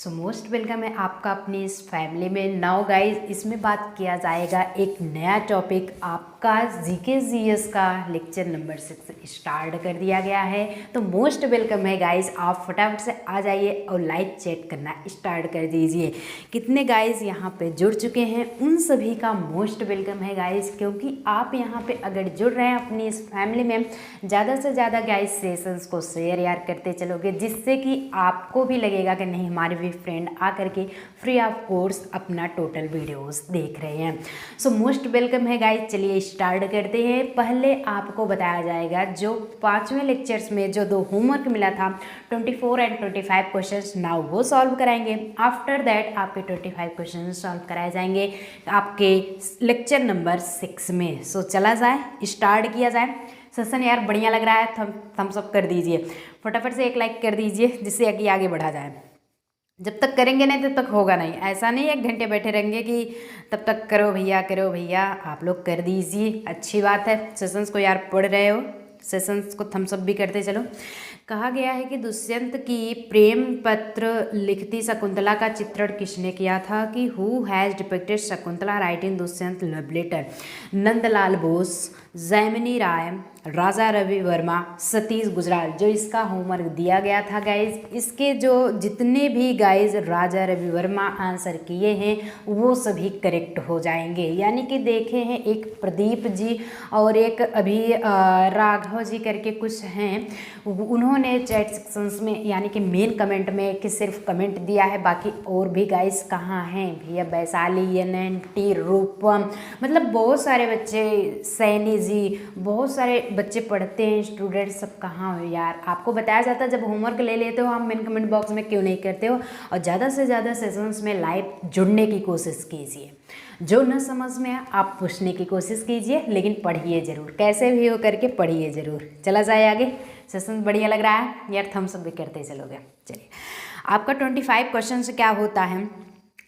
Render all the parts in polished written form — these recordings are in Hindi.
सो मोस्ट वेलकम है आपका अपनी इस फैमिली में। नाउ गाइस, इसमें बात किया जाएगा एक नया टॉपिक। आपका जीके जीएस का लेक्चर नंबर 6 स्टार्ट कर दिया गया है, तो मोस्ट वेलकम है गाइस। आप फटाफट से आ जाइए और लाइव चैट करना स्टार्ट कर दीजिए। कितने गाइस यहाँ पे जुड़ चुके हैं उन सभी का मोस्ट वेलकम है गाइस, क्योंकि आप यहाँ पे अगर जुड़ रहे हैं अपनी इस फैमिली में, ज़्यादा से ज़्यादा गाइस सेशंस को शेयर यार करते चलोगे, जिससे कि आपको भी लगेगा कि नहीं हमारे भी फ्रेंड आकर के फ्री ऑफ कोर्स अपना टोटल वीडियोस देख रहे हैं। सो मोस्ट वेलकम है गाइस। चलिए स्टार्ट करते हैं। पहले आपको बताया जाएगा जो 5वें लेक्चर्स में जो 2 होमवर्क मिला था 24 एंड 25 क्वेश्चंस, नाउ वो सॉल्व कराएंगे। आफ्टर दैट आपके 25 क्वेश्चन सॉल्व कराए जाएंगे आपके लेक्चर नंबर 6 में। सो चला जाए, स्टार्ट किया जाए। सेशन यार बढ़िया लग रहा है, थम्स अप कर दीजिए, फटाफट से एक लाइक कर दीजिए, जिससे आगे बढ़ा जाए। जब तक करेंगे नहीं तब तक होगा नहीं। ऐसा नहीं 1 घंटे बैठे रहेंगे कि तब तक करो भैया, आप लोग कर दीजिए, अच्छी बात है। सेशंस को यार पढ़ रहे हो, सेशंस को थम्स अप भी करते चलो। कहा गया है कि दुष्यंत की प्रेम पत्र लिखती शकुंतला का चित्रण किसने किया था? कि who has depicted Shakuntala writing Dushyant love letter? Nandalal Bose, Jamini Roy, Raja Ravi Varma, Satish Gujral. जो इसका होमवर्क दिया गया था गाइज, इसके जो जितने भी गाइज राजा रवि वर्मा आंसर किए हैं वो सभी करेक्ट हो जाएंगे। यानी कि देखे हैं एक प्रदीप जी और एक अभी राघव जी करके कुछ हैं, उन्होंने चैट सेक्शंस में यानी कि मेन कमेंट में कि सिर्फ कमेंट दिया है, बाकी और भी गाइज कहाँ हैं भैया? वैशाली, एनएनटी, रूपम, मतलब बहुत सारे बच्चे, सैनी जी, बहुत सारे बच्चे पढ़ते हैं, स्टूडेंट सब कहाँ हो यार? आपको बताया जाता है जब होमवर्क ले लेते हो हम मेन कमेंट बॉक्स में क्यों नहीं करते हो? और ज़्यादा से ज़्यादा सेशंस में लाइव जुड़ने की कोशिश कीजिए। जो न समझ में आए आप पूछने की कोशिश कीजिए, लेकिन पढ़िए ज़रूर, कैसे भी हो करके पढ़िए ज़रूर। चला जाए आगे। सेशन बढ़िया लग रहा है यार, थम्स अप भी करते चलोगे। चलिए, आपका 25 क्वेश्चन से क्या होता है?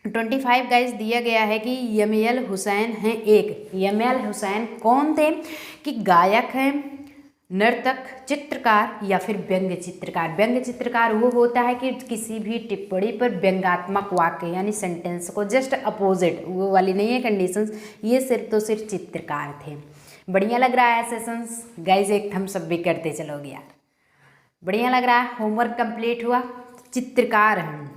25 गाइस दिया गया है कि यमियल हुसैन हैं एक। यमियल हुसैन कौन थे? कि गायक हैं, नर्तक, चित्रकार या फिर व्यंग्य चित्रकार। व्यंग्य चित्रकार वो होता है कि किसी भी टिप्पणी पर व्यंग्यात्मक वाक्य यानी सेंटेंस को जस्ट अपोजिट, वो वाली नहीं है कंडीशंस, ये सिर्फ तो सिर्फ चित्रकार थे। बढ़िया लग रहा है सेशंस गाइज, एक थम्स अप भी करते चलोगे यार, बढ़िया लग रहा है। होमवर्क कंप्लीट हुआ, चित्रकार हैं,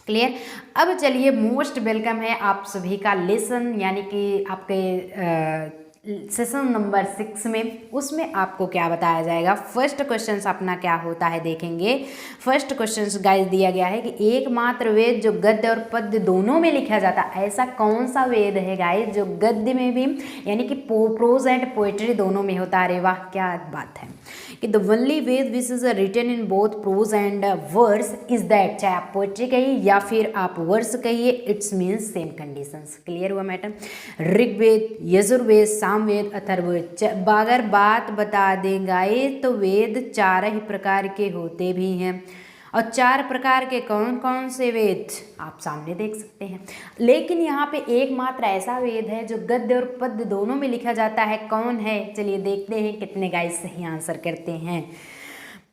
क्लियर। अब चलिए, मोस्ट वेलकम है आप सभी का लेसन यानी कि आपके सेशन नंबर 6 में। उसमें आपको क्या बताया जाएगा? फर्स्ट क्वेश्चन अपना क्या होता है देखेंगे। फर्स्ट क्वेश्चन गाइस दिया गया है कि एकमात्र वेद जो गद्य और पद्य दोनों में लिखा जाता है, ऐसा कौन सा वेद है गाइस जो गद्य में भी यानी कि प्रोज एंड पोएट्री दोनों में होता है? अरे वाह, क्या बात है। कि the only Veda which is written in both prose and verse is that, चाहे आप पोएट्री कहिए या फिर आप वर्स कहिए, it's means same conditions. Clear हुआ मैडम? ऋग्वेद, यजुर्वेद, सामवेद, अथर्ववेद। अगर बात बता देंगे तो वेद 4 ही प्रकार के होते भी हैं। और 4 प्रकार के कौन कौन से वेद आप सामने देख सकते हैं। लेकिन यहाँ पे एकमात्र ऐसा वेद है जो गद्य और पद्य दोनों में लिखा जाता है। कौन है? चलिए देखते हैं कितने गाइस सही आंसर करते हैं।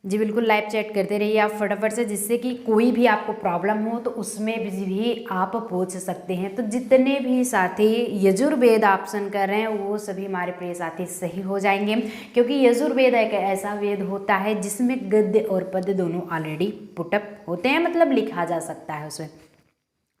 जी बिल्कुल, लाइव चैट करते रहिए आप फटाफट से, जिससे कि कोई भी आपको प्रॉब्लम हो तो उसमें भी आप पूछ सकते हैं। तो जितने भी साथी यजुर्वेद ऑप्शन कर रहे हैं वो सभी हमारे प्रिय साथी सही हो जाएंगे, क्योंकि यजुर्वेद एक ऐसा वेद होता है जिसमें गद्य और पद्य दोनों ऑलरेडी पुटअप होते हैं, मतलब लिखा जा सकता है उसमें,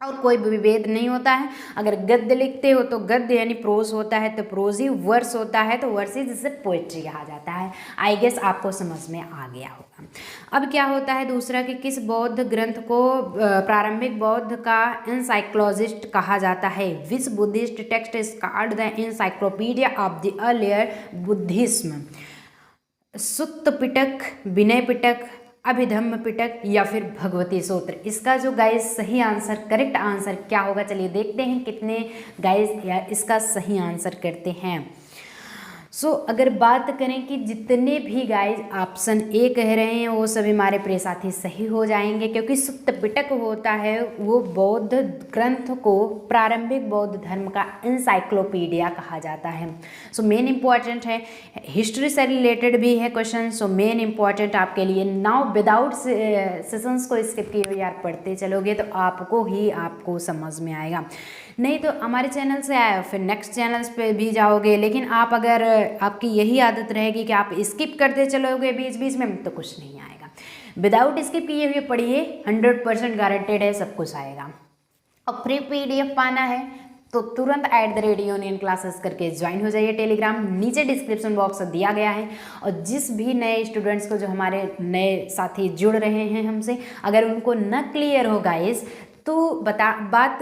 और कोई विभेद नहीं होता है। अगर गद्य लिखते हो तो गद्य यानी प्रोज होता है तो प्रोज ही, वर्स होता है तो वर्स ही, जिसे पोएट्री कहा जाता है। आई गेस आपको समझ में आ गया होगा। अब क्या होता है दूसरा कि किस बौद्ध ग्रंथ को प्रारंभिक बौद्ध का एनसाइक्लोजिस्ट कहा जाता है? Which Buddhist text is called the encyclopedia of the earlier Buddhism? Sutta Pitaka, Vinaya Pitaka, Abhidhamma Pitaka या फिर भगवती सूत्र? इसका जो गाइस सही आंसर, करेक्ट आंसर क्या होगा? चलिए देखते हैं कितने गाइस इसका सही आंसर करते हैं। अगर बात करें कि जितने भी गाइज ऑप्शन ए कह रहे हैं वो सभी हमारे प्रिय साथी सही हो जाएंगे, क्योंकि सुत्त पिटक होता है वो बौद्ध ग्रंथ को प्रारंभिक बौद्ध धर्म का इंसाइक्लोपीडिया कहा जाता है। मेन इंपॉर्टेंट है, हिस्ट्री से रिलेटेड भी है क्वेश्चन। मेन इंपॉर्टेंट आपके लिए नाउ विदाउट सेशंस को स्किप किए हुए यार पढ़ते चलोगे तो आपको समझ में आएगा, नहीं तो हमारे चैनल से आए फिर नेक्स्ट चैनल्स पे भी जाओगे, लेकिन आप अगर आपकी यही आदत रहेगी कि आप स्किप करते चलोगे बीच बीच में तो कुछ नहीं आएगा। विदाउट स्किप किए हुए पढ़िए, 100% गारंटेड है सब कुछ आएगा। और फ्री PDF पाना है तो तुरंत @यूनियन क्लासेस करके ज्वाइन हो जाइए टेलीग्राम, नीचे डिस्क्रिप्शन बॉक्स दिया गया है। और जिस भी नए स्टूडेंट्स को, जो हमारे नए साथी जुड़ रहे हैं हमसे, अगर उनको न क्लियर हो गाइस तो बात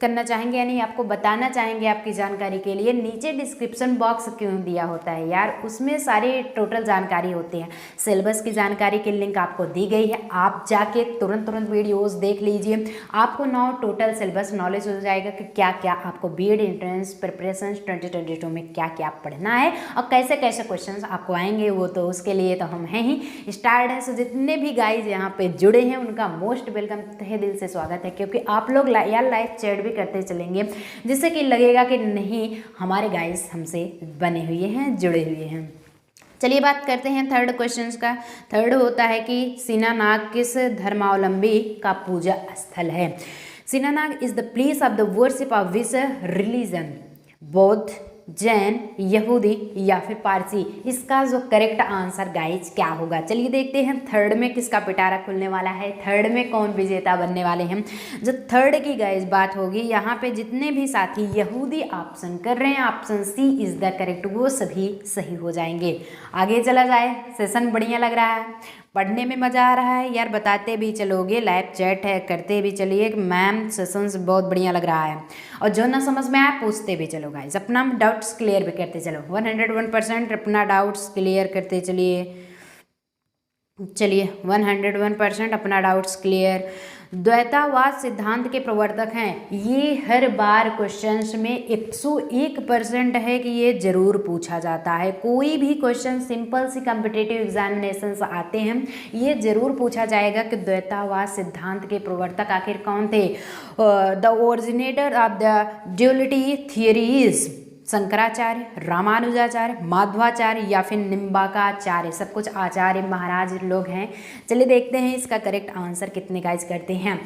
करना चाहेंगे यानी आपको बताना चाहेंगे आपकी जानकारी के लिए, नीचे डिस्क्रिप्शन बॉक्स क्यों दिया होता है यार, उसमें सारी टोटल जानकारी होती है। सिलेबस की जानकारी की लिंक आपको दी गई है, आप जाके तुरंत वीडियोस देख लीजिए, आपको नाउ टोटल सिलेबस नॉलेज हो जाएगा कि क्या क्या आपको बीएड एंट्रेंस प्रिपरेशन 2022 में क्या क्या पढ़ना है और कैसे कैसे क्वेश्चन आपको आएंगे। वो तो उसके लिए तो हम हैं ही स्टार्ट है। जितने भी गाइज यहाँ पे जुड़े हैं उनका मोस्ट वेलकम, तहे दिल से स्वागत है, क्योंकि आप लोग यार लाइव चैट भी करते चलेंगे जिससे कि लगेगा कि नहीं हमारे गाइस हमसे बने हुए हैं, जुड़े हुए हैं। चलिए बात करते हैं थर्ड क्वेश्चन का। थर्ड होता है कि सिनानाग किस धर्मावलंबी का पूजा स्थल है। Synagogue is the place of the worship of which religion, बौद्ध, जैन, यहूदी या फिर पारसी। इसका जो करेक्ट आंसर गाइज क्या होगा, चलिए देखते हैं थर्ड में किसका पिटारा खुलने वाला है, थर्ड में कौन विजेता बनने वाले हैं। जो थर्ड की गाइज बात होगी, यहाँ पे जितने भी साथी यहूदी ऑप्शन कर रहे हैं, option C is the correct, वो सभी सही हो जाएंगे। आगे चला जाए, सेशन बढ़िया लग रहा है, पढ़ने में मज़ा आ रहा है यार, बताते भी चलोगे, लाइव चैट है करते भी चलिए मैम सेशंस बहुत बढ़िया लग रहा है, और जो ना समझ में आए पूछते भी चलो गाइस, अपना डाउट्स क्लियर भी करते चलो। 101% अपना डाउट्स क्लियर करते चलिए 101% अपना डाउट्स क्लियर। द्वैतावाद सिद्धांत के प्रवर्तक हैं, ये हर बार क्वेश्चंस में 101% है कि ये जरूर पूछा जाता है। कोई भी क्वेश्चन सिंपल सी कॉम्पिटिटिव एग्जामिनेशंस आते हैं, ये जरूर पूछा जाएगा कि द्वैतावाद सिद्धांत के प्रवर्तक आखिर कौन थे। The originator of the duality theory is Shankaracharya, Ramanujacharya, Madhvacharya या फिर निम्बाकाचार्य, सब कुछ आचार्य महाराज लोग हैं। चलिए देखते हैं इसका करेक्ट आंसर कितने गाइस करते हैं।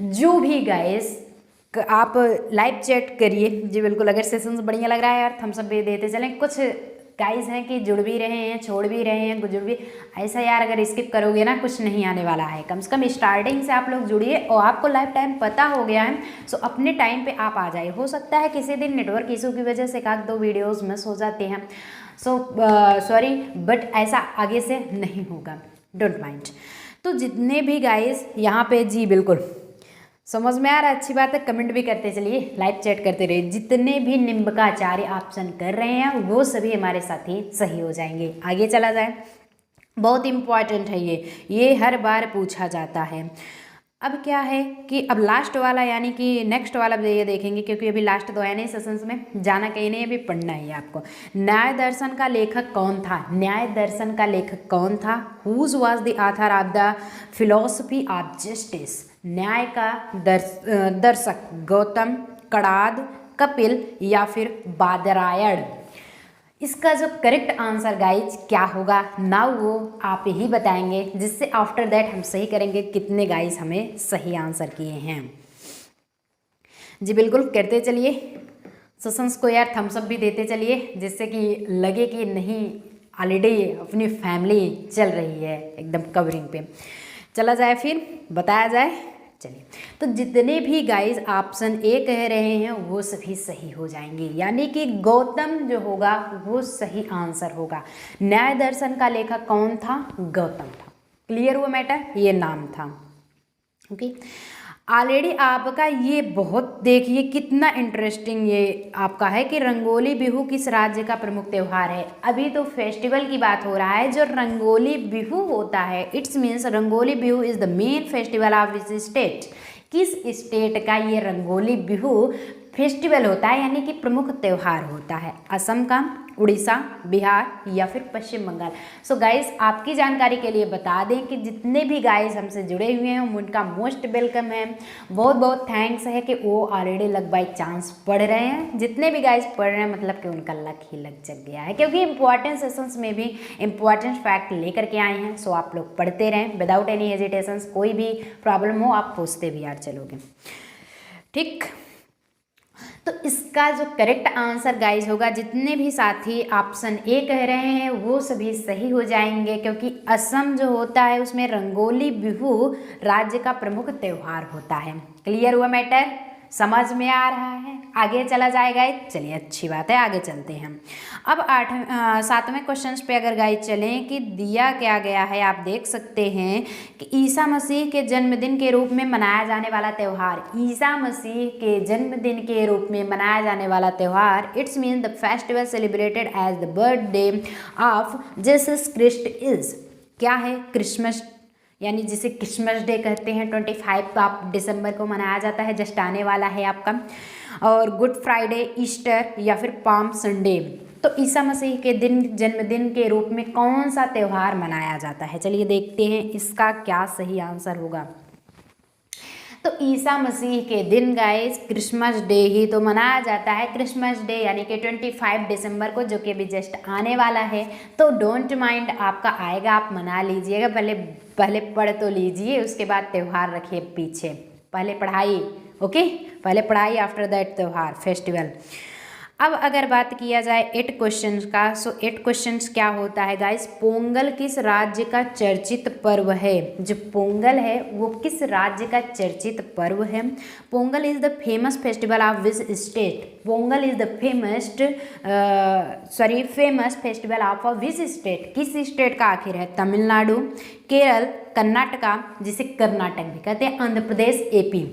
जो भी गाइस आप लाइव चैट करिए जी, बिल्कुल अगर सेशंस बढ़िया लग रहा है यार थम्स अप भी देते चलें। कुछ गाइस हैं कि जुड़ भी रहे हैं, छोड़ भी रहे हैं, जुड़ भी, ऐसा यार अगर स्किप करोगे ना कुछ नहीं आने वाला है। कम से कम स्टार्टिंग से आप लोग जुड़िए, और आपको लाइफ टाइम पता हो गया है सो अपने टाइम पे आप आ जाइए। हो सकता है किसी दिन नेटवर्क इशू की वजह से एक आध दो वीडियोज़ मिस हो जाते हैं, सो सॉरी, बट ऐसा आगे से नहीं होगा, डोंट माइंड। तो जितने भी गाइस यहाँ पे जी बिल्कुल समझ में आ रहा है, अच्छी बात है, कमेंट भी करते चलिए, लाइव चैट करते रहिए। जितने भी निम्बकाचार्य ऑप्शन कर रहे हैं वो सभी हमारे साथी सही हो जाएंगे। आगे चला जाए, बहुत इम्पॉर्टेंट है ये हर बार पूछा जाता है। अब क्या है कि अब लास्ट वाला यानी कि नेक्स्ट वाला ये देखेंगे, क्योंकि अभी लास्ट तो है नहीं सेशंस में, जाना कहीं नहीं, अभी पढ़ना ही है आपको। न्याय दर्शन का लेखक कौन था, न्याय दर्शन का लेखक कौन था। Whose was the author of the philosophy of justice, न्याय का दर्शक गौतम, कणाद, कपिल या फिर बादरायण। इसका जो करेक्ट आंसर गाइज क्या होगा ना वो आप ही बताएंगे, जिससे आफ्टर दैट हम सही करेंगे कितने गाइज हमें सही आंसर किए हैं। जी बिल्कुल करते चलिए, सेशंस को यार थम्स अप भी देते चलिए, जिससे कि लगे कि नहीं ऑलरेडी अपनी फैमिली चल रही है एकदम कवरिंग पे। चला जाए फिर बताया जाए, चलिए। तो जितने भी गाइस ऑप्शन ए कह रहे हैं वो सभी सही हो जाएंगे, यानी कि गौतम जो होगा वो सही आंसर होगा। न्याय दर्शन का लेखक कौन था, गौतम था। क्लियर हुआ मैटर, ये नाम था। ओके, ऑलरेडी आपका ये बहुत देखिए कितना इंटरेस्टिंग ये आपका है कि रंगोली बिहू किस राज्य का प्रमुख त्यौहार है। अभी तो फेस्टिवल की बात हो रहा है, जो रंगोली बिहू होता है it's means rangoli Bihu is the main festival of which state, किस स्टेट का ये रंगोली बिहू फेस्टिवल होता है यानी कि प्रमुख त्यौहार होता है? असम का, उड़ीसा, बिहार या फिर पश्चिम बंगाल। सो गाइस आपकी जानकारी के लिए बता दें कि जितने भी गाइस हमसे जुड़े हुए हैं उनका मोस्ट वेलकम है, बहुत बहुत थैंक्स है कि वो ऑलरेडी लक बाई चांस पढ़ रहे हैं। जितने भी गाइस पढ़ रहे हैं मतलब कि उनका लक ही लग जग गया है, क्योंकि इंपॉर्टेंट सेशंस में भी इंपॉर्टेंट फैक्ट लेकर के आए हैं। सो आप लोग पढ़ते रहें विदाउट एनी हेजिटेशंस। कोई भी प्रॉब्लम हो आप पूछते भी यार चलोगे, ठीक। तो इसका जो करेक्ट आंसर गाइज होगा, जितने भी साथी ऑप्शन ए कह रहे हैं वो सभी सही हो जाएंगे, क्योंकि असम जो होता है उसमें रंगोली बिहू राज्य का प्रमुख त्यौहार होता है। क्लियर हुआ मैटर? समझ में आ रहा है? आगे चला जाएगा। चलिए अच्छी बात है, आगे चलते हैं। अब 7वें क्वेश्चन पे अगर गाइज चलें कि दिया क्या गया है, आप देख सकते हैं कि ईसा मसीह के जन्मदिन के रूप में मनाया जाने वाला त्यौहार, ईसा मसीह के जन्मदिन के रूप में मनाया जाने वाला त्यौहार, it's mean the festival celebrated as the birthday of Jesus Christ is, क्या है? क्रिसमस, यानी जिसे क्रिसमस डे कहते हैं। 25 दिसंबर को मनाया जाता है, जस्ट आने वाला है आपका। और गुड फ्राइडे, ईस्टर या फिर पाम संडे। तो ईसा मसीह के जन्मदिन के रूप में कौन सा त्यौहार मनाया जाता है? चलिए देखते हैं इसका क्या सही आंसर होगा। तो ईसा मसीह के दिन गाइस क्रिसमस डे ही तो मनाया जाता है। क्रिसमस डे यानी कि 25 दिसंबर को, जो कि अभी जस्ट आने वाला है। तो डोंट माइंड, आपका आएगा, आप मना लीजिएगा। पहले पढ़ तो लीजिए, उसके बाद त्यौहार रखिए पीछे। पहले पढ़ाई, ओके, पहले पढ़ाई, आफ्टर दैट त्यौहार फेस्टिवल। अब अगर बात किया जाए 8 क्वेश्चन का, सो 8 क्वेश्चन क्या होता है गाइस? पोंगल किस राज्य का चर्चित पर्व है? जो पोंगल है वो किस राज्य का चर्चित पर्व है? Pongal is the famous festival of which state? Pongal is the famous festival of which state? किस स्टेट का आखिर है? तमिलनाडु, केरल, कर्नाटका, जिसे कर्नाटक भी कहते हैं, आंध्र प्रदेश, एपी।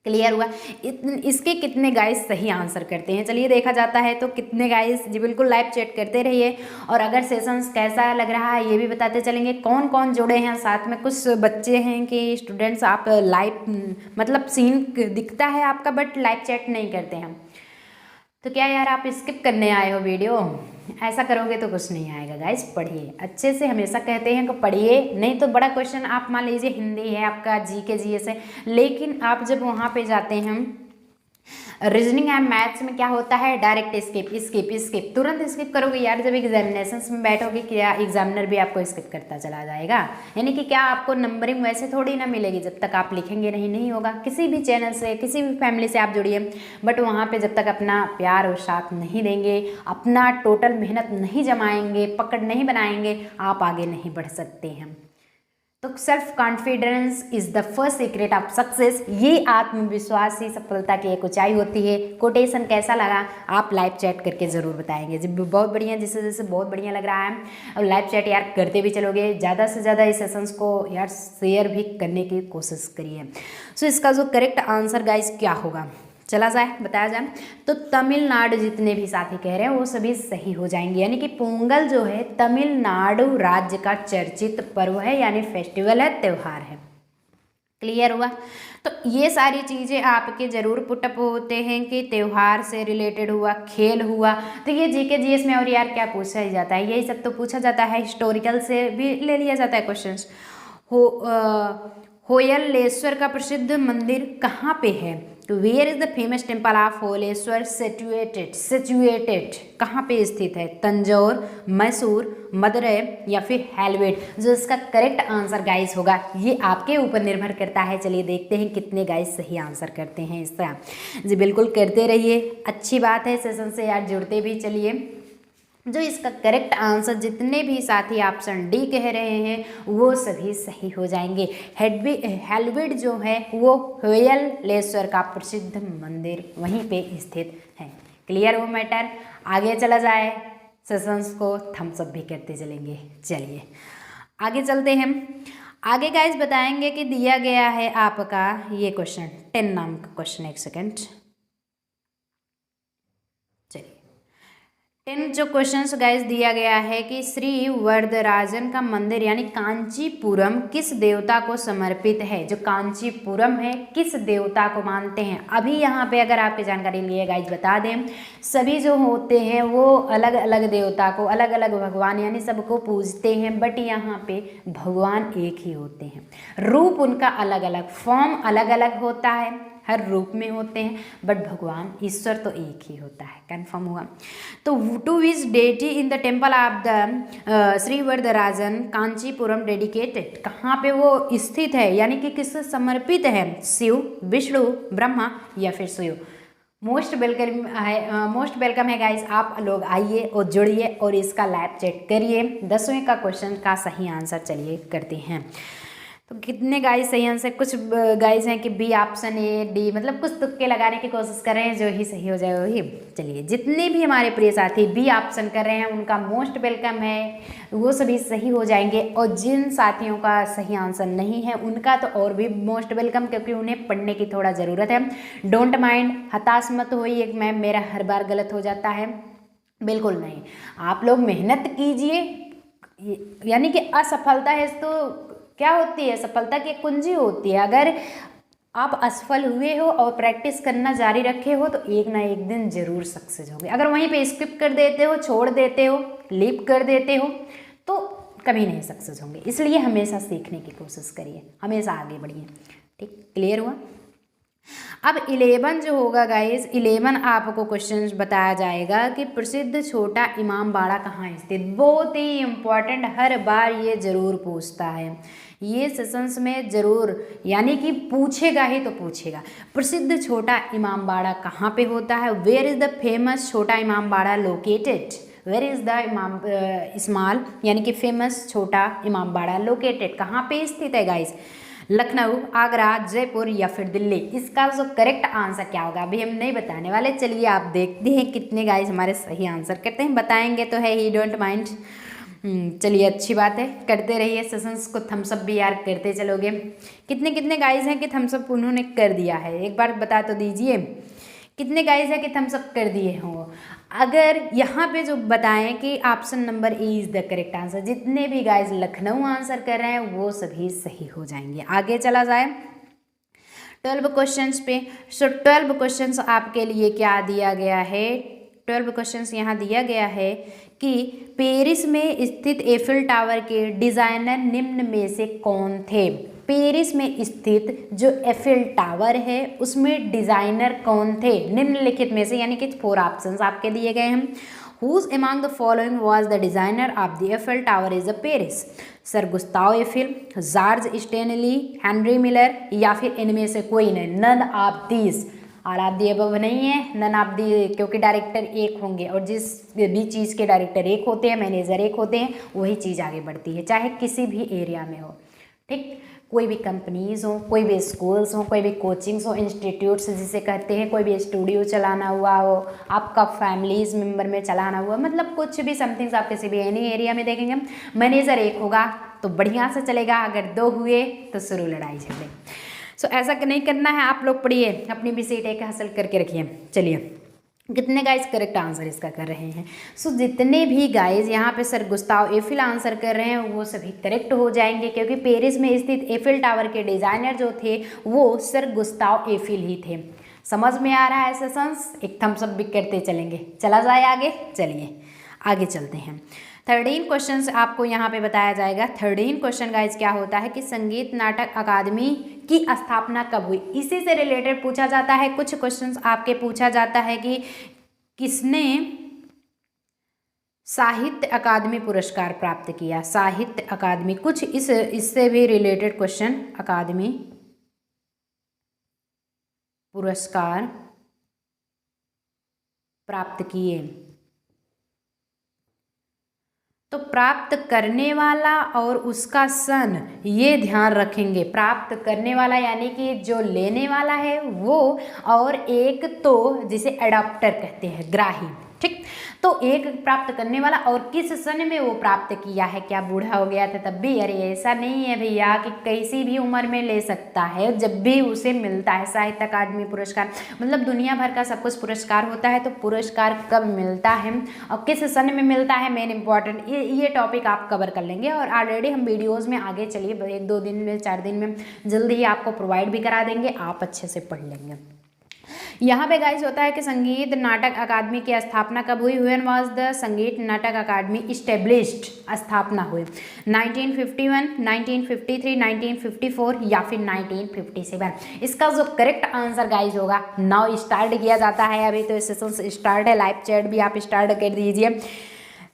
क्लियर हुआ? इसके कितने गाइस सही आंसर करते हैं? चलिए देखा जाता है तो कितने गाइस जी बिल्कुल लाइव चैट करते रहिए। और अगर सेशंस कैसा लग रहा है ये भी बताते चलेंगे। कौन कौन जुड़े हैं साथ में? कुछ बच्चे हैं कि स्टूडेंट्स आप लाइव मतलब सीन दिखता है आपका बट लाइव चैट नहीं करते हैं। तो क्या यार आप स्किप करने आए हो वीडियो? ऐसा करोगे तो कुछ नहीं आएगा गाइस। पढ़िए अच्छे से, हमेशा कहते हैं कि पढ़िए, नहीं तो बड़ा क्वेश्चन आप मान लीजिए हिंदी है आपका, जीके जीएस है, लेकिन आप जब वहाँ पे जाते हैं रीजनिंग एंड मैथ्स में क्या होता है? डायरेक्ट स्किप स्किप स्किप, तुरंत स्किप करोगे यार। जब एग्जामिनेशंस में बैठोगे क्या एग्जामिनर भी आपको स्किप करता चला जाएगा? यानी कि क्या आपको नंबरिंग वैसे थोड़ी ना मिलेगी जब तक आप लिखेंगे नहीं होगा। किसी भी चैनल से, किसी भी फैमिली से आप जुड़िए, बट वहाँ पे जब तक अपना प्यार और साथ नहीं देंगे, अपना टोटल मेहनत नहीं जमाएंगे, पकड़ नहीं बनाएंगे, आप आगे नहीं बढ़ सकते हैं। तो self confidence is the first secret of success. ये आत्मविश्वास ही सफलता की एक ऊंचाई होती है। कोटेशन कैसा लगा आप लाइव चैट करके ज़रूर बताएंगे। जब बहुत बढ़िया, जिसे जैसे बहुत बढ़िया लग रहा है। और लाइव चैट यार करते भी चलोगे, ज़्यादा से ज़्यादा इस सेशंस को यार शेयर भी करने की कोशिश करिए। सो इसका जो करेक्ट आंसर गाइस क्या होगा चला जाए, बताया जाए तो तमिलनाडु, जितने भी साथी कह रहे हैं वो सभी सही हो जाएंगे। यानी कि पोंगल जो है तमिलनाडु राज्य का चर्चित पर्व है, यानी फेस्टिवल है, त्यौहार है। क्लियर हुआ? तो ये सारी चीज़ें आपके जरूर पुटअप होते हैं कि त्यौहार से रिलेटेड हुआ, खेल हुआ, तो ये जीके जीएस में और यार क्या पूछा ही जाता है, यही सब तो पूछा जाता है। हिस्टोरिकल से भी ले लिया जाता है क्वेश्चंस। होयलेश्वर का प्रसिद्ध मंदिर कहाँ पे है? तो where is the famous temple of Holeshwar situated? कहाँ पे स्थित है? तंजौर, मैसूर, मदुरै या फिर हैलवेट? जो इसका करेक्ट आंसर गाइस होगा ये आपके ऊपर निर्भर करता है। चलिए देखते हैं कितने गाइस सही आंसर करते हैं इसका। जी बिल्कुल करते रहिए, अच्छी बात है, सेशन से यार जुड़ते भी चलिए। जो इसका करेक्ट आंसर जितने भी साथी ऑप्शन डी कह रहे हैं वो सभी सही हो जाएंगे। हैलवेट जो है वो होयलेश्वर का प्रसिद्ध मंदिर वहीं पे स्थित है। क्लियर हो मैटर? आगे चला जाए, सेशंस को थम्स अप भी करते चलेंगे। चलिए आगे चलते हैं। आगे गाइस बताएंगे कि दिया गया है आपका ये क्वेश्चन 10 नाम का क्वेश्चन। एक सेकेंड, 10 जो क्वेश्चंस गाइस दिया गया है कि श्री वरदराजन का मंदिर यानी कांचीपुरम किस देवता को समर्पित है। जो कांचीपुरम है किस देवता को मानते हैं। अभी यहाँ पे अगर आपकी जानकारी लिए गाइस बता दें, सभी जो होते हैं वो अलग अलग देवता को, अलग अलग भगवान यानी सबको पूजते हैं, बट यहाँ पे भगवान एक ही होते हैं। रूप उनका अलग अलग, फॉर्म अलग अलग होता है, हर रूप में होते हैं, बट भगवान ईश्वर तो एक ही होता है। कंफर्म हुआ। तो to which deity in the temple of the Shri Varadarajan Kanchipuram dedicated, कहाँ पे वो स्थित है यानी कि किससे समर्पित है। शिव, विष्णु, ब्रह्मा या फिर शिव। मोस्ट वेलकम है गाइस, आप लोग आइए और जुड़िए और इसका लैब चेक करिए। 10वें का क्वेश्चन का सही आंसर चलिए करते हैं। तो कितने गाइस सही आंसर, कुछ गाइस हैं कि बी ऑप्शन, ए, डी, मतलब कुछ तुक्के लगाने की कोशिश कर रहे हैं, जो ही सही हो जाए वही। चलिए, जितने भी हमारे प्रिय साथी बी ऑप्शन कर रहे हैं उनका मोस्ट वेलकम है, वो सभी सही हो जाएंगे। और जिन साथियों का सही आंसर नहीं है उनका तो और भी मोस्ट वेलकम, क्योंकि उन्हें पढ़ने की थोड़ा ज़रूरत है। डोंट माइंड, हताश मत होइए मैम मेरा हर बार गलत हो जाता है, बिल्कुल नहीं। आप लोग मेहनत कीजिए, यानी कि असफलता है तो क्या होती है, सफलता की कुंजी होती है। अगर आप असफल हुए हो और प्रैक्टिस करना जारी रखे हो तो एक ना एक दिन जरूर सक्सेस होगे। अगर वहीं पे स्किप कर देते हो, छोड़ देते हो, लीप कर देते हो तो कभी नहीं सक्सेस होंगे। इसलिए हमेशा सीखने की कोशिश करिए, हमेशा आगे बढ़िए। ठीक, क्लियर हुआ। अब 11 जो होगा गाइस, 11 आपको क्वेश्चन बताया जाएगा कि प्रसिद्ध छोटा इमामबाड़ा कहाँ स्थित। बहुत ही इम्पोर्टेंट, हर बार ये जरूर पूछता है, ये सेशंस में जरूर, यानी कि पूछेगा ही तो पूछेगा। प्रसिद्ध छोटा इमामबाड़ा कहाँ पे होता है। Where is the famous Chota Imambara located. Where is the small यानी कि फेमस छोटा इमामबाड़ा लोकेटेड, कहाँ पे स्थित है गाइस। लखनऊ, आगरा, जयपुर या फिर दिल्ली। इसका जो करेक्ट आंसर क्या होगा अभी हम नहीं बताने वाले। चलिए आप देखते हैं कितने गाइस हमारे सही आंसर करते हैं। बताएंगे तो है ही, डोंट माइंड। चलिए अच्छी बात है, करते रहिए सेशंस को, थम्सअप भी यार करते चलोगे। कितने कितने गाइस हैं कि थम्सअप उन्होंने कर दिया है, एक बार बता तो दीजिए कितने गाइस हैं कि थम्सअप कर दिए हों। अगर यहाँ पे जो बताएं कि option number A is the correct answer, जितने भी गाइस लखनऊ आंसर कर रहे हैं वो सभी सही हो जाएंगे। आगे चला जाए 12 क्वेश्चंस पे। सो 12 क्वेश्चंस आपके लिए क्या दिया गया है। 12 क्वेश्चंस यहाँ दिया गया है कि पेरिस में स्थित एफिल टावर के डिज़ाइनर निम्न में से कौन थे। पेरिस में स्थित जो एफिल टावर है उसमें डिज़ाइनर कौन थे निम्नलिखित में से, यानी कि 4 ऑप्शंस आपके दिए गए हैं। Whose among the following was the designer of the Eiffel Tower is a Paris? Sir Gustav Eiffel, George Stanley, Henry Miller या फिर इनमें से कोई नहीं। नन ऑफ दीज, और आप दी अब नहीं है, नन ऑफ दी, क्योंकि डायरेक्टर एक होंगे और जिस भी चीज़ के डायरेक्टर एक होते हैं, मैनेजर एक होते हैं, वही चीज़ आगे बढ़ती है, चाहे किसी भी एरिया में हो। ठीक, कोई भी कंपनीज़ हो, कोई भी स्कूल्स हो, कोई भी कोचिंग्स हो, इंस्टीट्यूट्स जिसे कहते हैं, कोई भी स्टूडियो चलाना हुआ हो, आपका फैमिलीज मेंबर में चलाना हुआ, मतलब कुछ भी समथिंग्स आप किसी भी एनी एरिया में देखेंगे मैनेजर एक होगा तो बढ़िया से चलेगा, अगर 2 हुए तो शुरू लड़ाई झगड़े। सो ऐसा नहीं करना है, आप लोग पढ़िए, अपनी भी सीट एक हासिल करके रखिए। चलिए कितने गाइस करेक्ट आंसर इसका कर रहे हैं। सो जितने भी गाइस यहाँ पे सर गुस्ताव एफिल आंसर कर रहे हैं वो सभी करेक्ट हो जाएंगे, क्योंकि पेरिस में स्थित एफिल टावर के डिज़ाइनर जो थे वो सर गुस्ताव एफिल ही थे। समझ में आ रहा है सेशंस, एक थम्सअप भी करते चलेंगे। चला जाए आगे, चलिए आगे चलते हैं। 13 क्वेश्चन आपको यहाँ पे बताया जाएगा। 13 क्वेश्चन गाइज क्या होता है कि संगीत नाटक अकादमी की स्थापना कब हुई, इसी से रिलेटेड पूछा जाता है। कुछ क्वेश्चंस आपके पूछा जाता है कि किसने साहित्य अकादमी पुरस्कार प्राप्त किया, साहित्य अकादमी, कुछ इससे भी रिलेटेड क्वेश्चन, अकादमी पुरस्कार प्राप्त किए। तो प्राप्त करने वाला और उसका सन ये ध्यान रखेंगे। प्राप्त करने वाला यानी कि जो लेने वाला है वो, और एक तो जिसे एडॉप्टर कहते हैं, ग्राही। ठीक, तो एक प्राप्त करने वाला और किस सन में वो प्राप्त किया है, क्या बूढ़ा हो गया था तब भी? अरे ऐसा नहीं है भैया कि किसी भी उम्र में ले सकता है, जब भी उसे मिलता है साहित्य अकादमी पुरस्कार, मतलब दुनिया भर का सब कुछ पुरस्कार होता है, तो पुरस्कार कब मिलता है और किस सन में मिलता है, मेन इंपॉर्टेंट ये टॉपिक आप कवर कर लेंगे। और ऑलरेडी हम वीडियोज़ में आगे चलिए 1-2 दिन में 4 दिन में जल्दी ही आपको प्रोवाइड भी करा देंगे, आप अच्छे से पढ़ लेंगे। यहाँ पे गाइस होता है कि संगीत नाटक अकादमी की स्थापना कब हुई? व्हेन वाज द संगीत नाटक अकादमी इस्टेब्लिश्ड? स्थापना हुई 1951, 1953, 1954 या फिर 1957। इसका जो करेक्ट आंसर गाइस होगा, नाउ स्टार्ट किया जाता है, अभी तो सेशन स्टार्ट है, लाइव चैट भी आप स्टार्ट कर दीजिए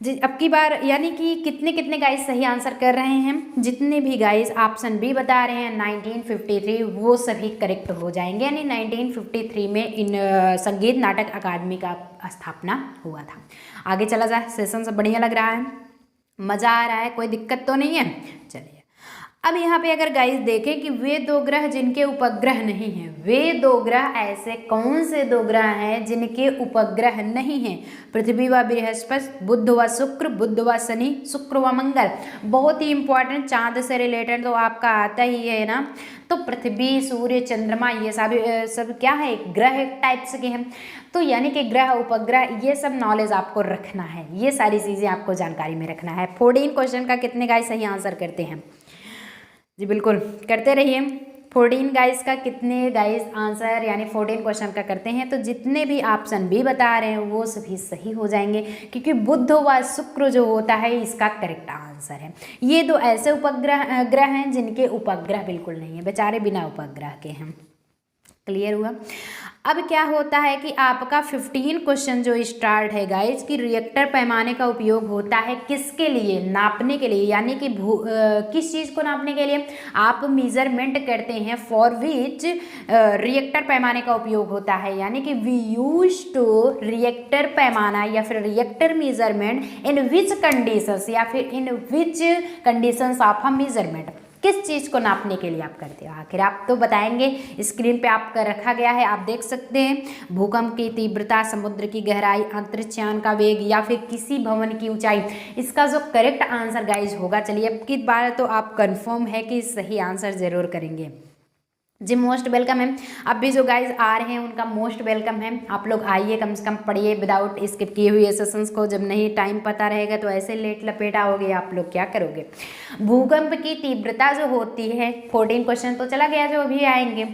जी। अब की बार यानी कि कितने गाइस सही आंसर कर रहे हैं, जितने भी गाइस ऑप्शन बी बता रहे हैं 1953 वो सभी करेक्ट हो जाएंगे, यानी 1953 में इन संगीत नाटक अकादमी का स्थापना हुआ था। आगे चला जाए, सेशन सब बढ़िया लग रहा है, मज़ा आ रहा है, कोई दिक्कत तो नहीं है? चलिए अब यहाँ पे अगर गाइस देखें कि वे 2 ग्रह जिनके उपग्रह नहीं हैं, वे 2 ग्रह ऐसे कौन से 2 ग्रह हैं जिनके उपग्रह नहीं हैं? पृथ्वी व बृहस्पति, बुध व शुक्र, बुध व शनि, शुक्र व मंगल। बहुत ही इंपॉर्टेंट, चांद से रिलेटेड तो आपका आता ही है ना, तो पृथ्वी, सूर्य, चंद्रमा ये सब क्या है, ग्रह टाइप्स के हैं, तो यानी कि ग्रह, उपग्रह, ये सब नॉलेज आपको रखना है, ये सारी चीज़ें आपको जानकारी में रखना है। 14 क्वेश्चन का कितने गाइस सही आंसर करते हैं? जी बिल्कुल करते रहिए। 14 गाइस का कितने गाइस आंसर यानी 14 क्वेश्चन का करते हैं, तो जितने भी ऑप्शन भी बता रहे हैं वो सभी सही हो जाएंगे, क्योंकि बुध व शुक्र जो होता है इसका करेक्ट आंसर है। ये 2 ऐसे ग्रह हैं जिनके उपग्रह बिल्कुल नहीं है, बेचारे बिना उपग्रह के हैं। क्लियर हुआ? अब क्या होता है कि आपका 15 क्वेश्चन जो स्टार्ट है गाइज कि रिएक्टर पैमाने का उपयोग होता है किसके लिए? नापने के लिए, यानी कि किस चीज़ को नापने के लिए आप मेजरमेंट करते हैं, फॉर विच रिएक्टर पैमाने का उपयोग होता है, यानी कि वी यूज टू रिएक्टर पैमाना या फिर रिएक्टर मेजरमेंट इन विच कंडीशंस या फिर इन विच कंडीशंस ऑफ अ मेजरमेंट, किस चीज़ को नापने के लिए आप करते हो? आखिर आप तो बताएंगे, स्क्रीन पे आपका रखा गया है, आप देख सकते हैं। भूकंप की तीव्रता, समुद्र की गहराई, अंतरिक्षयान का वेग या फिर किसी भवन की ऊंचाई। इसका जो करेक्ट आंसर गाइज होगा, चलिए अब की बार तो आप कंफर्म है कि सही आंसर जरूर करेंगे जी। मोस्ट वेलकम है, अब भी जो गाइज आ रहे हैं उनका मोस्ट वेलकम है। आप लोग आइए, कम से कम पढ़िए विदाउट स्किप किए हुए सेशंस को। जब नहीं टाइम पता रहेगा तो ऐसे लेट लपेटा होगे, आप लोग क्या करोगे? भूकंप की तीव्रता जो होती है, 14 क्वेश्चन तो चला गया जो अभी आएंगे।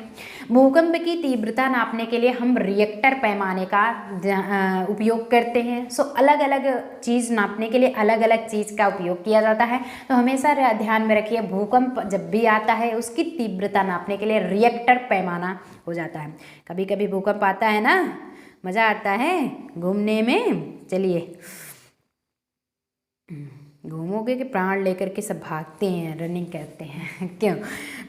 भूकंप की तीव्रता नापने के लिए हम रिएक्टर पैमाने का उपयोग करते हैं। सो अलग अलग चीज़ नापने के लिए अलग अलग चीज़ का उपयोग किया जाता है, तो हमेशा ध्यान में रखिए भूकंप जब भी आता है उसकी तीव्रता नापने के लिए रिएक्टर पैमाना हो जाता है। कभी कभी भूकंप आता है ना, मज़ा आता है घूमने में। चलिए घूमोगे कि प्राण लेकर के सब भागते हैं, रनिंग करते हैं क्यों?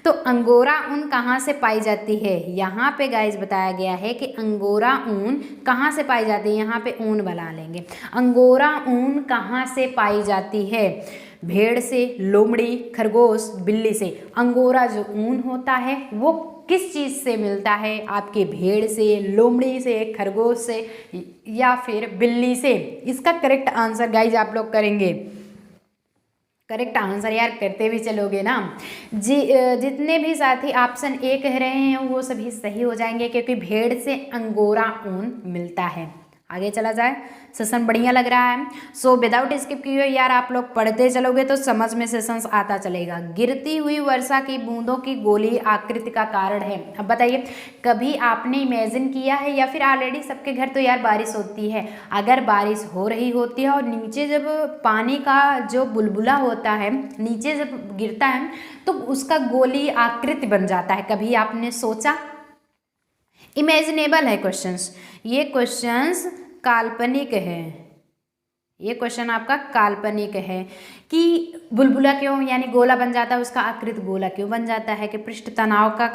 तो अंगोरा ऊन कहाँ से पाई जाती है? यहाँ पे गाइस बताया गया है कि अंगोरा ऊन कहाँ से पाई जाती है। यहाँ पे ऊन बना लेंगे। अंगोरा ऊन कहाँ से पाई जाती है? भेड़ से, लोमड़ी, खरगोश, बिल्ली से। अंगोरा जो ऊन होता है वो किस चीज़ से मिलता है? आपके भेड़ से, लोमड़ी से, खरगोश से या फिर बिल्ली से। इसका करेक्ट आंसर गाइज आप लोग करेंगे। करेक्ट आंसर यार करते भी चलोगे ना जी। जितने भी साथी ऑप्शन ए कह रहे हैं वो सभी सही हो जाएंगे, क्योंकि भेड़ से अंगोरा ऊन मिलता है। आगे चला जाए, सेशन बढ़िया लग रहा है। सो विदाउट स्किप किए हुए यार आप लोग पढ़ते चलोगे तो समझ में सेशंस आता चलेगा। गिरती हुई वर्षा की बूंदों की गोली आकृति का कारण है। अब बताइए, कभी आपने इमेजिन किया है या फिर ऑलरेडी सबके घर तो यार बारिश होती है, अगर बारिश हो रही होती है और नीचे जब पानी का जो बुलबुला होता है नीचे जब गिरता है तो उसका गोली आकृति बन जाता है। कभी आपने सोचा? इमेजिनेबल है क्वेश्चंस, ये क्वेश्चंस काल्पनिक है। ये क्वेश्चन आपका काल्पनिक है कि बुलबुला क्यों यानी गोला बन जाता है, उसका आकृति गोला क्यों बन जाता है? कि पृष्ठ तनाव का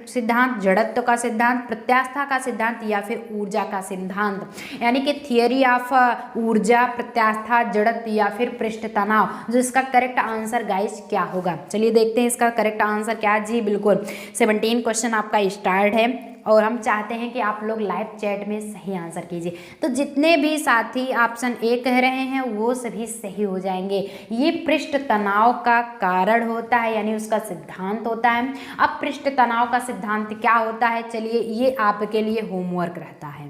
सिद्धांत, जड़त्व का सिद्धांत, प्रत्यास्था का सिद्धांत या फिर ऊर्जा का सिद्धांत, यानी कि थियरी ऑफ ऊर्जा, प्रत्यास्था, जड़त्व या फिर पृष्ठ तनाव। जो इसका करेक्ट आंसर गाइस क्या होगा? चलिए देखते हैं इसका करेक्ट आंसर क्या। जी बिल्कुल 17 क्वेश्चन आपका स्टार्ट है और हम चाहते हैं कि आप लोग लाइव चैट में सही आंसर कीजिए। तो जितने भी साथी ऑप्शन ए कह रहे हैं वो सभी सही हो जाएंगे। ये पृष्ठ तनाव का कारण होता है, यानी उसका सिद्धांत होता है। अब पृष्ठ तनाव का सिद्धांत क्या होता है, चलिए ये आपके लिए होमवर्क रहता है।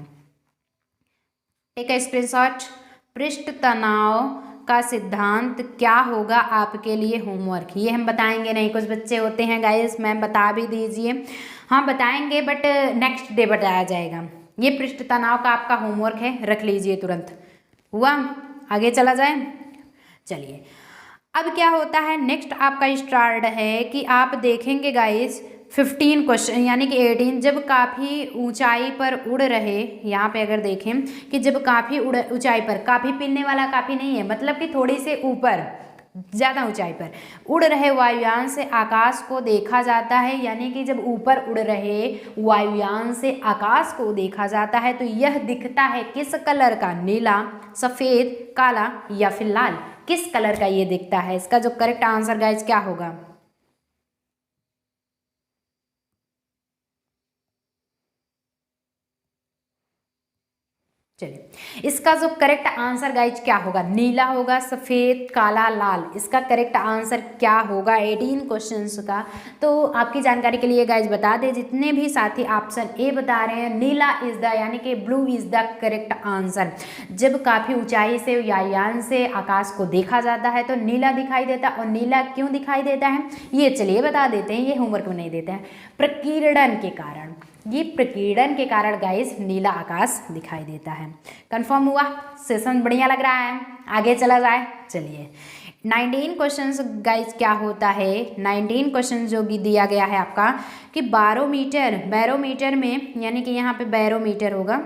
Take a screenshot. पृष्ठ तनाव का सिद्धांत क्या होगा आपके लिए होमवर्क, ये हम बताएंगे नहीं। कुछ बच्चे होते हैं गाइस, मैम बता भी दीजिए, हाँ बताएंगे बट नेक्स्ट डे बताया जाएगा। ये पृष्ठ तनाव का आपका होमवर्क है, रख लीजिए तुरंत। हुआ, आगे चला जाए। चलिए अब क्या होता है, नेक्स्ट आपका स्टार्ट है कि आप देखेंगे गाइस 15 क्वेश्चन यानी कि 18, जब काफ़ी ऊंचाई पर उड़ रहे, यहाँ पे अगर देखें कि जब काफ़ी ऊंचाई पर, काफ़ी पिलने वाला काफ़ी नहीं है, मतलब कि थोड़ी से ऊपर, ज़्यादा ऊंचाई पर उड़ रहे वायुयान से आकाश को देखा जाता है, यानी कि जब ऊपर उड़ रहे वायुयान से आकाश को देखा जाता है तो यह दिखता है किस कलर का, नीला, सफ़ेद, काला या फिर लाल, किस कलर का ये दिखता है। इसका जो करेक्ट आंसर गाइज क्या होगा, चलिए इसका जो करेक्ट आंसर गाइज क्या होगा, नीला होगा, सफ़ेद, काला, लाल, इसका करेक्ट आंसर क्या होगा 18 क्वेश्चंस का। तो आपकी जानकारी के लिए गाइज बता दें, जितने भी साथी ऑप्शन ए बता रहे हैं नीला इज द, यानी कि blue is the correct answer. जब काफ़ी ऊंचाई से यान से आकाश को देखा जाता है तो नीला दिखाई देता है, और नीला क्यों दिखाई देता है ये चलिए बता देते हैं, ये होमवर्क में नहीं देते हैं। प्रकीर्णन के कारण, ये प्रकीर्णन के कारण गाइस नीला आकाश दिखाई देता है। कंफर्म हुआ, सेशन बढ़िया लग रहा है, आगे चला जाए। चलिए 19 क्वेश्चंस गाइस क्या होता है, 19 क्वेश्चन जो दिया गया है आपका कि बैरोमीटर में, यानी कि यहाँ पे बैरोमीटर होगा,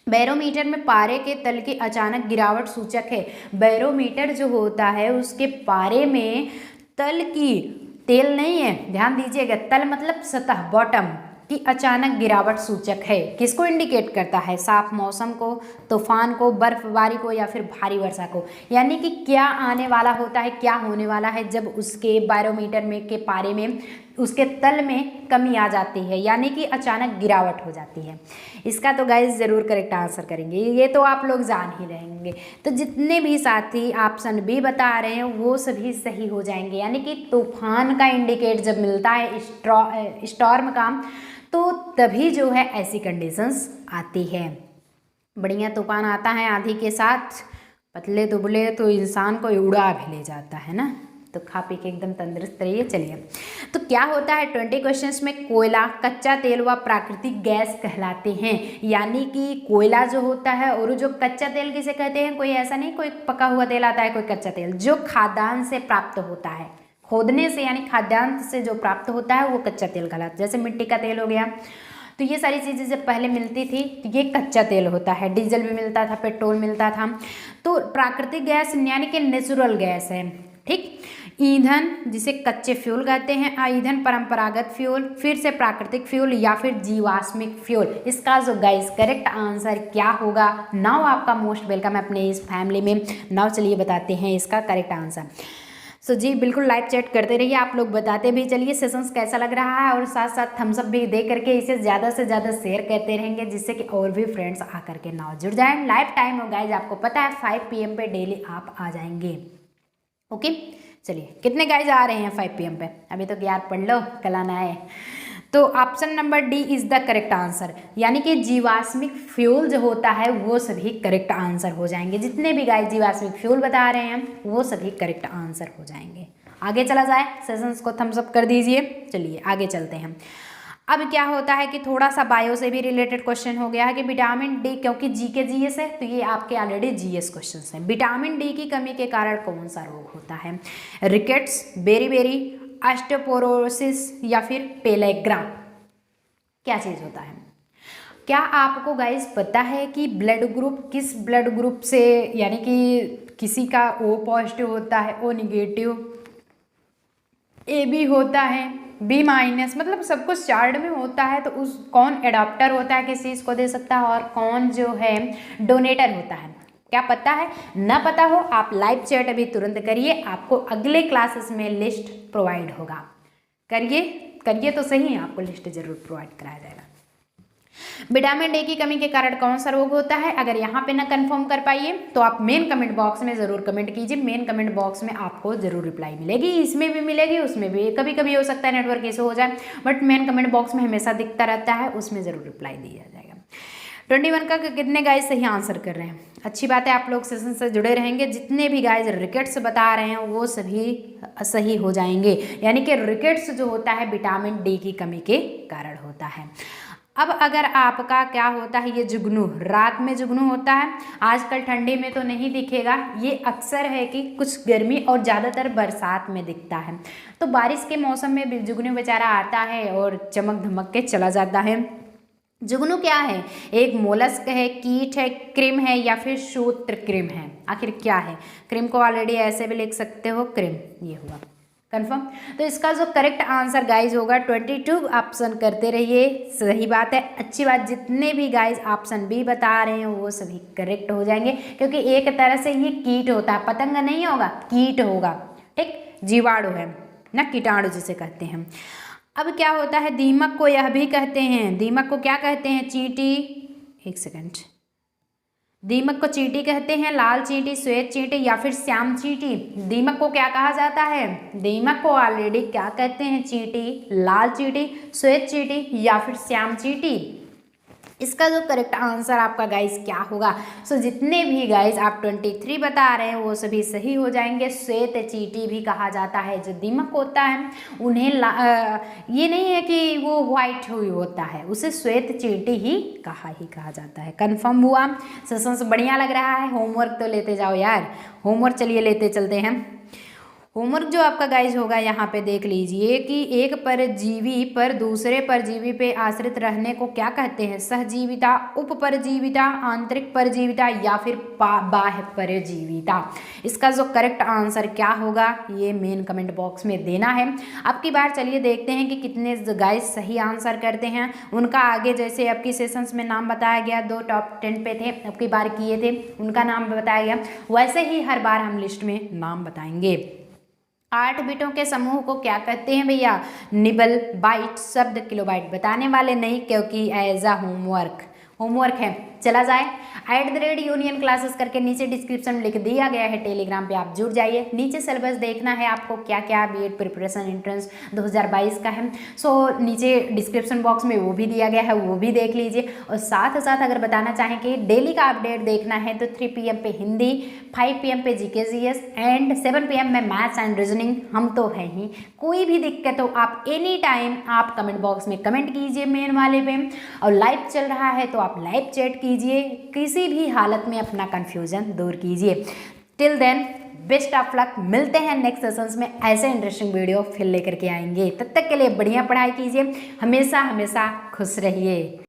बैरोमीटर में पारे के तल की अचानक गिरावट सूचक है। बैरोमीटर जो होता है उसके पारे में तल की, तेल नहीं है, ध्यान दीजिएगा, तल मतलब सतह, बॉटम की अचानक गिरावट सूचक है। किसको इंडिकेट करता है, साफ मौसम को, तूफान को, बर्फबारी को या फिर भारी वर्षा को, यानी कि क्या आने वाला होता है, क्या होने वाला है जब उसके बैरोमीटर में के पारे में उसके तल में कमी आ जाती है, यानी कि अचानक गिरावट हो जाती है। इसका तो गाइस ज़रूर करेक्ट आंसर करेंगे, ये तो आप लोग जान ही रहेंगे। तो जितने भी साथी ऑप्शन बी बता रहे हैं वो सभी सही हो जाएंगे, यानी कि तूफान का इंडिकेट जब मिलता है स्टॉर्म का, तो तभी जो है ऐसी कंडीशंस आती है। बढ़िया तूफान आता है आंधी के साथ, पतले दुबले तो इंसान को उड़ा भी ले जाता है ना, तो खा पी के एकदम तंदुरुस्त रहिए। चलिए तो क्या होता है 20 क्वेश्चंस में, कोयला, कच्चा तेल व प्राकृतिक गैस कहलाते हैं, यानी कि कोयला जो होता है और जो कच्चा तेल किसे कहते हैं, कोई ऐसा नहीं कोई पका हुआ तेल आता है, कोई कच्चा तेल जो खाद्यान्न से प्राप्त होता है, खोदने से यानी खाद्यान्न से जो प्राप्त होता है वो कच्चा तेल कहलाता है। जैसे मिट्टी का तेल हो गया, तो ये सारी चीज़ें जब पहले मिलती थी तो ये कच्चा तेल होता है, डीजल भी मिलता था, पेट्रोल मिलता था। तो प्राकृतिक गैस यानी कि नेचुरल गैस है, ठीक। ईंधन जिसे कच्चे फ्यूल कहते हैं, ईंधन परंपरागत फ्यूल, फिर से प्राकृतिक फ्यूल या फिर जीवाश्मिक फ्यूल। इसका जो गाइस करेक्ट आंसर क्या होगा, नाउ आपका मोस्ट वेलकम है अपने इस फैमिली में। नाउ चलिए बताते हैं इसका करेक्ट आंसर। सो जी बिल्कुल लाइव चैट करते रहिए, आप लोग बताते भी चलिए सेशंस कैसा लग रहा है, और साथ साथ थम्स अप भी दे करके इसे ज़्यादा से ज़्यादा शेयर करते रहेंगे, जिससे कि और भी फ्रेंड्स आकर के नाउ जुड़ जाएं। लाइव टाइम हो गाइज आपको पता है 5 PM पे डेली आप आ जाएंगे। ओके चलिए कितने गाइज आ रहे हैं 5 PM पे, अभी तो यार पढ़ लो, कल आना है। तो option number D is the correct answer, यानी कि जीवाश्मिक फ्यूल जो होता है वो सभी करेक्ट आंसर हो जाएंगे। जितने भी गाइस जीवाश्मिक फ्यूल बता रहे हैं वो सभी करेक्ट आंसर हो जाएंगे। आगे चला जाए, सेशंस को थम्स अप कर दीजिए। चलिए आगे चलते हैं। अब क्या होता है कि थोड़ा सा बायो से भी रिलेटेड क्वेश्चन हो गया है कि विटामिन डी, क्योंकि जी के जीएस है तो ये आपके ऑलरेडी जीएस क्वेश्चन हैं। विटामिन डी की कमी के कारण कौन सा रोग होता है, रिकेट्स, बेरीबेरी, ऑस्टियोपोरोसिस या फिर पेलेग्रा, क्या चीज़ होता है। क्या आपको गाइस पता है कि ब्लड ग्रुप किस ब्लड ग्रुप से, यानी कि किसी का ओ पॉजिटिव होता है, ओ निगेटिव, ए बी होता है, बी माइनस, मतलब सब कुछ चार्ट में होता है, तो उस कौन एडाप्टर होता है किस चीज़ को दे सकता है और कौन जो है डोनेटर होता है। क्या पता है, ना पता हो आप लाइव चैट अभी तुरंत करिए, आपको अगले क्लासेस में लिस्ट प्रोवाइड होगा। करिए तो सही, आपको लिस्ट जरूर प्रोवाइड कराया जाएगा। विटामिन डी की कमी के कारण कौन सा रोग होता है? अगर यहाँ पे ना कंफर्म कर पाइए तो आप मेन कमेंट बॉक्स में ज़रूर कमेंट कीजिए। मेन कमेंट बॉक्स में आपको ज़रूर रिप्लाई मिलेगी, इसमें भी मिलेगी, उसमें भी। कभी कभी हो सकता है नेटवर्क इशू हो जाए, बट मेन कमेंट बॉक्स में हमेशा दिखता रहता है, उसमें ज़रूर रिप्लाई दिया जाएगा। 21 का कितने गाइज सही आंसर कर रहे हैं? अच्छी बात है, आप लोग सेशन से जुड़े रहेंगे। जितने भी गाइज रिकेट्स बता रहे हैं वो सभी सही हो जाएंगे, यानी कि रिकेट्स जो होता है विटामिन डी की कमी के कारण होता है। अब अगर आपका क्या होता है, ये जुगनू, रात में जुगनू होता है, आजकल ठंडी में तो नहीं दिखेगा, ये अक्सर है कि कुछ गर्मी और ज़्यादातर बरसात में दिखता है। तो बारिश के मौसम में जुगनू बेचारा आता है और चमक धमक के चला जाता है। जुगनू क्या है? एक मोलस्क है, कीट है, क्रिम है या फिर सूत्रकृमि है? आखिर क्या है? क्रिम को ऑलरेडी ऐसे भी लिख सकते हो, क्रिम, ये हुआ कंफर्म। तो इसका जो करेक्ट आंसर गाइज होगा 22 ऑप्शन करते रहिए, सही बात है, अच्छी बात। जितने भी गाइज ऑप्शन बी बता रहे हैं वो सभी करेक्ट हो जाएंगे, क्योंकि एक तरह से ये कीट होता है, पतंग नहीं होगा, कीट होगा, ठीक, जीवाणु है ना, कीटाणु जिसे कहते हैं। अब क्या होता है, दीमक को यह भी कहते हैं, दीमक को क्या कहते हैं? चींटी, एक सेकंड, दीमक को चींटी कहते हैं, लाल चींटी, श्वेत चींटी या फिर श्याम चींटी। दीमक को क्या कहा जाता है? दीमक को ऑलरेडी क्या कहते हैं? चींटी, लाल चींटी, श्वेत चींटी या फिर श्याम चींटी। इसका जो करेक्ट आंसर आपका गाइस क्या होगा? सो जितने भी गाइस आप 23 बता रहे हैं वो सभी सही हो जाएंगे। श्वेत चींटी भी कहा जाता है, जो दीमक होता है उन्हें ये नहीं है कि वो व्हाइट हुई होता है, उसे श्वेत चींटी ही कहा जाता है। कंफर्म हुआ? सेशन बढ़िया लग रहा है? होमवर्क तो लेते जाओ यार, होमवर्क चलिए लेते चलते हैं। होमवर्क जो आपका गाइज होगा यहाँ पे देख लीजिए कि एक परजीवी पर दूसरे परजीवी पे आश्रित रहने को क्या कहते हैं? सहजीविता, उपपरजीविता, आंतरिक परजीविता या फिर बाह्य परजीविता। इसका जो करेक्ट आंसर क्या होगा ये मेन कमेंट बॉक्स में देना है। अब की बार चलिए देखते हैं कि कितने गाइज सही आंसर करते हैं। उनका आगे जैसे आपकी सेशंस में नाम बताया गया, 2 टॉप 10 पे थे, अब की बार किए थे, उनका नाम बताया गया, वैसे ही हर बार हम लिस्ट में नाम बताएंगे। 8 बिटों के समूह को क्या कहते हैं भैया? निबल, बाइट, शब्द, किलोबाइट। बताने वाले नहीं क्योंकि एज अ होमवर्क है, चला जाए। @union क्लासेस करके नीचे डिस्क्रिप्शन में लिख दिया गया है, टेलीग्राम पे आप जुड़ जाइए। नीचे सिलेबस देखना है आपको क्या क्या बीएड प्रिपरेशन एंट्रेंस 2022 का है, सो नीचे डिस्क्रिप्शन बॉक्स में वो भी दिया गया है, वो भी देख लीजिए। और साथ साथ अगर बताना चाहें कि डेली का अपडेट देखना है तो 3 PM पे हिंदी, 5 PM पे GK GS एंड 7 PM में मैथ्स एंड रीजनिंग। हम तो हैं ही, कोई भी दिक्कत हो आप एनी टाइम आप कमेंट बॉक्स में कमेंट कीजिए मेन वाले पे, और लाइव चल रहा है तो आप लाइव चैट कीजिए, किसी भी हालत में अपना कंफ्यूजन दूर कीजिए। Till then best of luck, मिलते हैं नेक्स्ट सेशंस में, ऐसे इंटरेस्टिंग वीडियो फिर लेकर के आएंगे। तब तक के लिए बढ़िया पढ़ाई कीजिए, हमेशा खुश रहिए।